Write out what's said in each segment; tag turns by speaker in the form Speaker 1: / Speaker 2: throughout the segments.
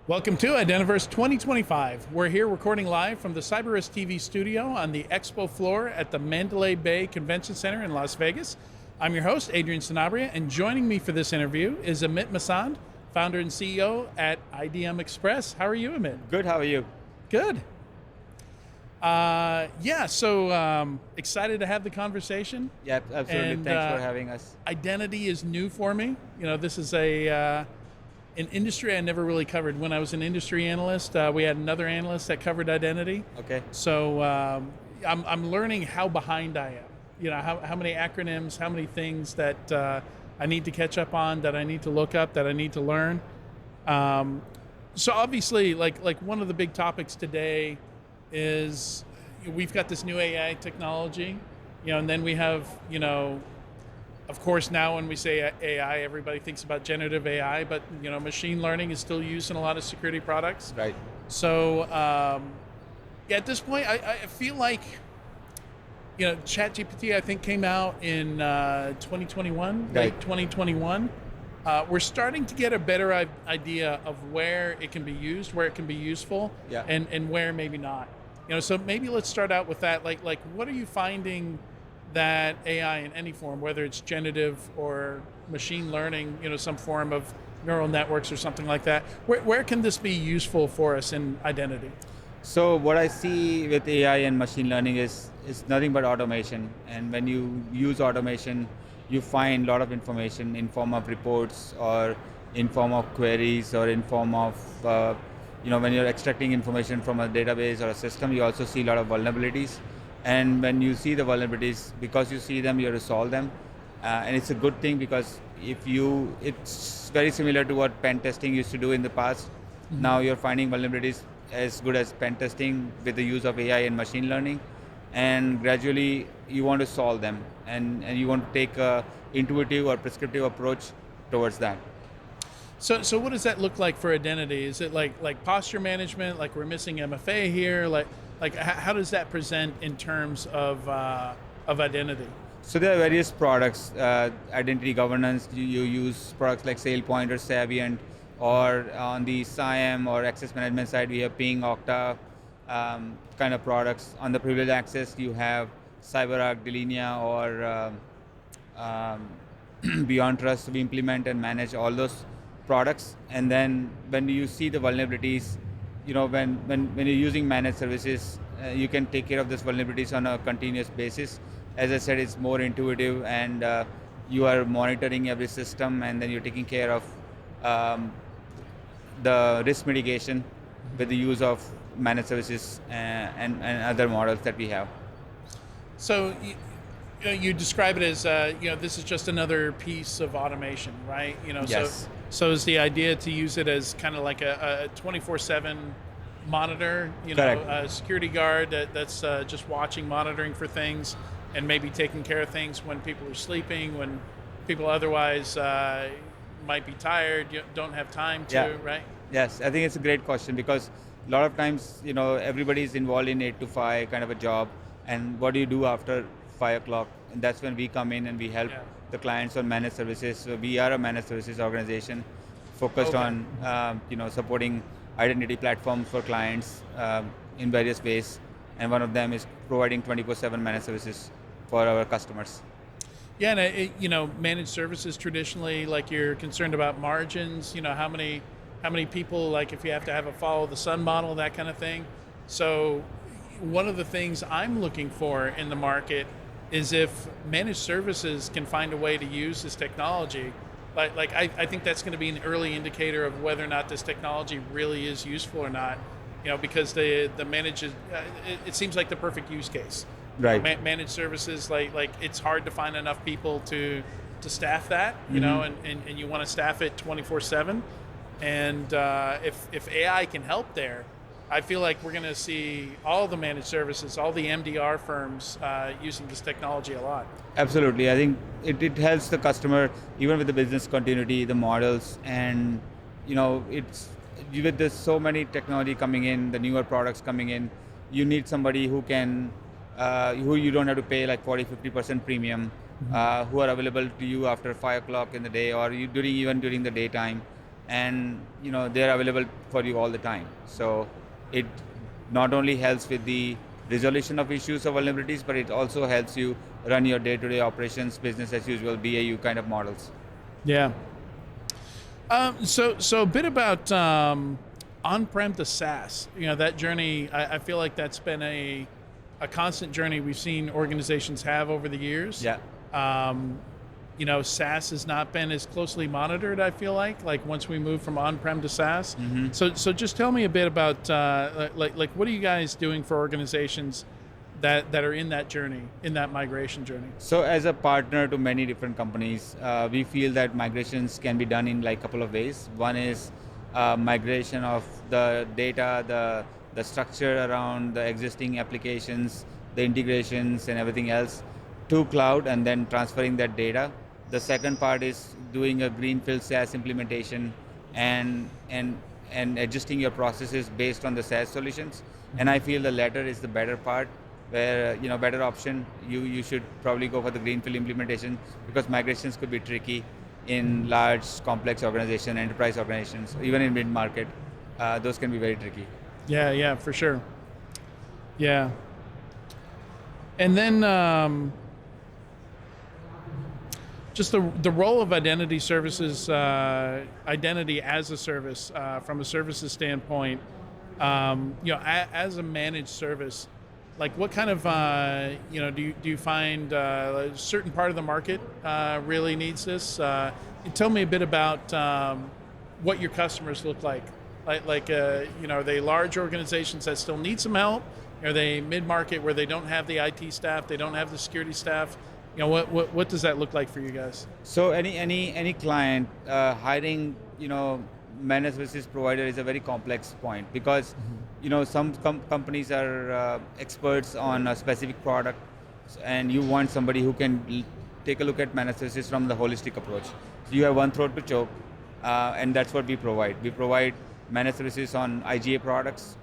Speaker 1: Welcome to Identiverse 2025. We're here recording live from the CyberRisk TV studio on the expo floor at the Mandalay Bay Convention Center in Las Vegas. I'm your host, Adrian Sanabria, and joining me for this interview is Amit Masand, founder and CEO at IDM Express. How are you, Amit?
Speaker 2: Good, how are you?
Speaker 1: Good. Excited to have the conversation.
Speaker 2: Yeah, absolutely.
Speaker 1: And,
Speaker 2: Thanks for having us.
Speaker 1: Identity is new for me. You know, this is an industry I never really covered. When I was an industry analyst, we had another analyst that covered identity.
Speaker 2: Okay.
Speaker 1: So I'm learning how behind I am. You know, how many acronyms, how many things that I need to catch up on, that I need to look up, that I need to learn. So obviously, like one of the big topics today is we've got this new AI technology, you know, and then we have, you know, of course, now when we say AI, everybody thinks about generative AI, but you know, machine learning is still used in a lot of security products.
Speaker 2: Right.
Speaker 1: So, at this point, I feel like, you know, ChatGPT I think came out in 2021,
Speaker 2: Right.
Speaker 1: late 2021. We're starting to get a better idea of where it can be used, where it can be useful,
Speaker 2: Yeah.
Speaker 1: and where maybe not. You know, so maybe let's start out with that. Like, what are you finding that AI in any form, whether it's generative or machine learning, you know, some form of neural networks or something like that, where can this be useful for us in identity?
Speaker 2: So what I see with AI and machine learning is nothing but automation. And when you use automation, you find a lot of information in form of reports or in form of queries or in form of, when you're extracting information from a database or a system, you also see a lot of vulnerabilities. And when you see the vulnerabilities, because you see them, you resolve them. And it's a good thing because it's very similar to what pen testing used to do in the past. Mm-hmm. Now you're finding vulnerabilities as good as pen testing with the use of AI and machine learning. And gradually you want to solve them and you want to take a intuitive or prescriptive approach towards that.
Speaker 1: So what does that look like for identity? Is it like posture management, like we're missing MFA here? Like how does that present in terms of identity?
Speaker 2: So there are various products, identity governance. You use products like SailPoint or Savient, or on the IAM or access management side, we have Ping, Okta kind of products. On the privilege access, you have CyberArk, Delinea, or Beyond Trust. We implement and manage all those products. And then when you see the vulnerabilities, you know, when you're using managed services, you can take care of these vulnerabilities on a continuous basis. As I said, it's more intuitive, and you are monitoring every system, and then you're taking care of the risk mitigation with the use of managed services and other models that we have.
Speaker 1: So you describe it as this is just another piece of automation, right? You know,
Speaker 2: Yes.
Speaker 1: So is the idea to use it as kind of like a 24/7 monitor, you know,
Speaker 2: Correct.
Speaker 1: a security guard that's just watching, monitoring for things, and maybe taking care of things when people are sleeping, when people otherwise might be tired, don't have time to,
Speaker 2: Yeah.
Speaker 1: right?
Speaker 2: Yes, I think it's a great question because a lot of times, you know, everybody's involved in 8 to 5 kind of a job, and what do you do after 5 o'clock? And that's when we come in and we help the clients on managed services. So we are a managed services organization focused on, supporting identity platforms for clients in various ways. And one of them is providing 24/7 managed services for our customers.
Speaker 1: Yeah, and managed services traditionally, like you're concerned about margins. You know, how many people, like if you have to have a follow the sun model, that kind of thing. So one of the things I'm looking for in the market is if managed services can find a way to use this technology. I think that's going to be an early indicator of whether or not this technology really is useful or not. You know, because the managed, it seems like the perfect use case.
Speaker 2: Right.
Speaker 1: Managed services, like it's hard to find enough people to staff that. You
Speaker 2: Mm-hmm.
Speaker 1: know, and you want to staff it 24/7. And if AI can help there, I feel like we're going to see all the managed services, all the MDR firms using this technology a lot.
Speaker 2: Absolutely. I think it helps the customer, even with the business continuity, the models, and, you know, with there's so many technology coming in, the newer products coming in, you need somebody who can, who you don't have to pay like 40-50% premium, who are available to you after 5 o'clock in the day or even during the daytime. and they're available for you all the time. So it not only helps with the resolution of issues or vulnerabilities, but it also helps you run your day-to-day operations, business as usual, BAU kind of models.
Speaker 1: Yeah. So a bit about on-prem to SaaS. That journey. I feel like that's been a constant journey we've seen organizations have over the years.
Speaker 2: Yeah.
Speaker 1: SaaS has not been as closely monitored, I feel like once we move from on-prem to SaaS.
Speaker 2: Mm-hmm.
Speaker 1: So just tell me a bit about like what are you guys doing for organizations that are in that journey, in that migration journey?
Speaker 2: So as a partner to many different companies, we feel that migrations can be done in like a couple of ways. One is migration of the data, the structure around the existing applications, the integrations and everything else to cloud, and then transferring that data. The second part is doing a greenfield SaaS implementation and adjusting your processes based on the SaaS solutions. And I feel the latter is the better part, where better option. You should probably go for the greenfield implementation, because migrations could be tricky in large, complex organizations, enterprise organizations, even in mid-market. Those can be very tricky.
Speaker 1: Yeah, for sure. Yeah. And then just the role of identity services, identity as a service, from a services standpoint, as a managed service, like what kind of, do you find a certain part of the market really needs this? Tell me a bit about what your customers look like. Are they large organizations that still need some help? Are they mid-market where they don't have the IT staff, they don't have the security staff? What does that look like for you guys?
Speaker 2: So any client hiring managed services provider is a very complex point, because some companies are experts on a specific product, and you want somebody who can take a look at managed services from the holistic approach. So you have one throat to choke, and that's what we provide. We provide managed services on IGA products.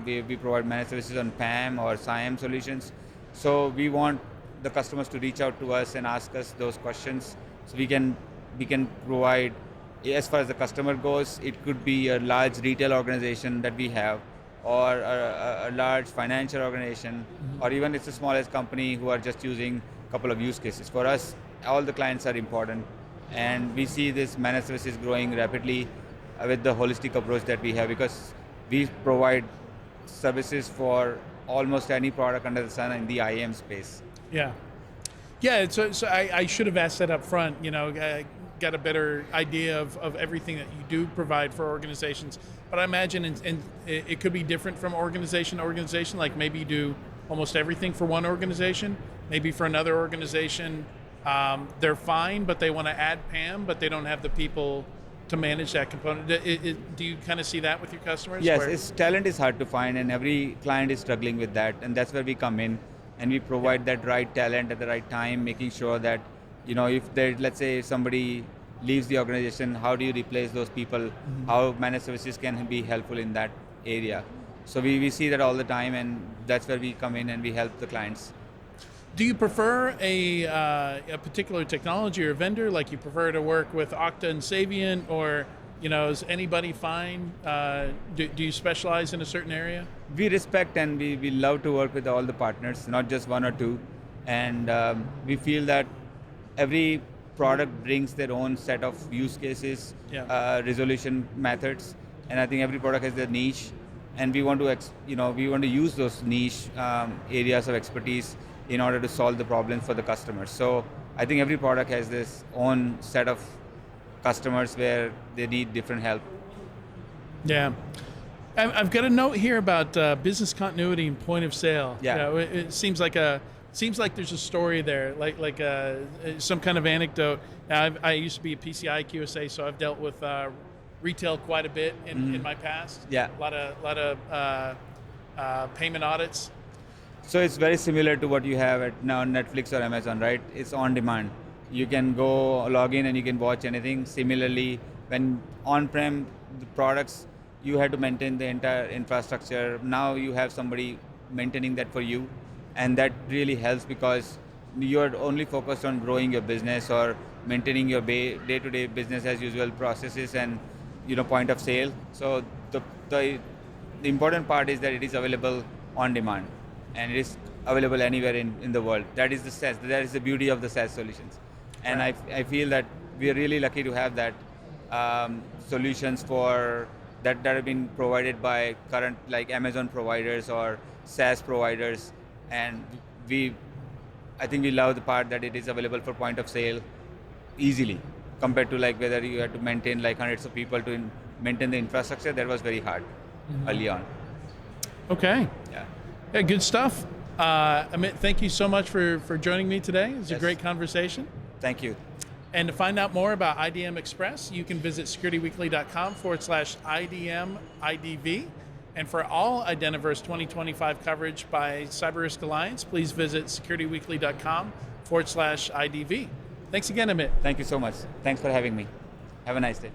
Speaker 2: We provide managed services on PAM or IAM solutions. So we want the customers to reach out to us and ask us those questions, so we can provide. As far as the customer goes, it could be a large retail organization that we have, or a large financial organization, or even it's the smallest company who are just using a couple of use cases. For us, all the clients are important, and we see this managed services growing rapidly with the holistic approach that we have, because we provide services for almost any product under the sun in the IAM space.
Speaker 1: Yeah. So I should have asked that up front. Got a better idea of everything that you do provide for organizations. But I imagine and it could be different from organization to organization. Like maybe you do almost everything for one organization. Maybe for another organization, they're fine, but they want to add PAM, but they don't have the people to manage that component. Do you kind of see that with your customers?
Speaker 2: Yes, talent is hard to find, and every client is struggling with that, and that's where we come in, and we provide that right talent at the right time, making sure that if there, let's say somebody leaves the organization, how do you replace those people? How managed services can be helpful in that area. So we see that all the time, and that's where we come in and we help the clients.
Speaker 1: Do you prefer a particular technology or vendor? Like you prefer to work with Okta and Savient, or is anybody fine? Do you specialize in a certain area?
Speaker 2: We respect and we love to work with all the partners, not just one or two. And we feel that every product brings their own set of use cases, resolution methods, and I think every product has their niche, and we want to use those niche areas of expertise in order to solve the problems for the customers. So I think every product has this own set of customers where they need different help.
Speaker 1: Yeah. I've got a note here about business continuity and point of sale.
Speaker 2: Yeah.
Speaker 1: It seems like there's a story there, like some kind of anecdote. Now, I used to be a PCI QSA, so I've dealt with retail quite a bit in my past.
Speaker 2: Yeah.
Speaker 1: A lot of payment audits.
Speaker 2: So it's very similar to what you have at now Netflix or Amazon, right? It's on demand. You can go log in and you can watch anything. Similarly, when on-prem the products, you had to maintain the entire infrastructure. Now you have somebody maintaining that for you, and that really helps because you're only focused on growing your business or maintaining your day-to-day business as usual processes, and point of sale. So the important part is that it is available on demand, and it is available anywhere in the world. That is the SaaS. That is the beauty of the SaaS solutions, and
Speaker 1: Right.
Speaker 2: I feel that we are really lucky to have that solutions for that have been provided by current like Amazon providers or SaaS providers, and I think we love the part that it is available for point of sale easily compared to like whether you had to maintain like hundreds of people to maintain the infrastructure. That was very hard early on.
Speaker 1: Okay.
Speaker 2: Yeah.
Speaker 1: Yeah, good stuff. Amit, thank you so much for joining me today. It was a
Speaker 2: Yes.
Speaker 1: great conversation.
Speaker 2: Thank you.
Speaker 1: And to find out more about IDM Express, you can visit securityweekly.com/IDM IDV. And for all Identiverse 2025 coverage by Cyber Risk Alliance, please visit securityweekly.com/IDV. Thanks again, Amit.
Speaker 2: Thank you so much. Thanks for having me. Have a nice day.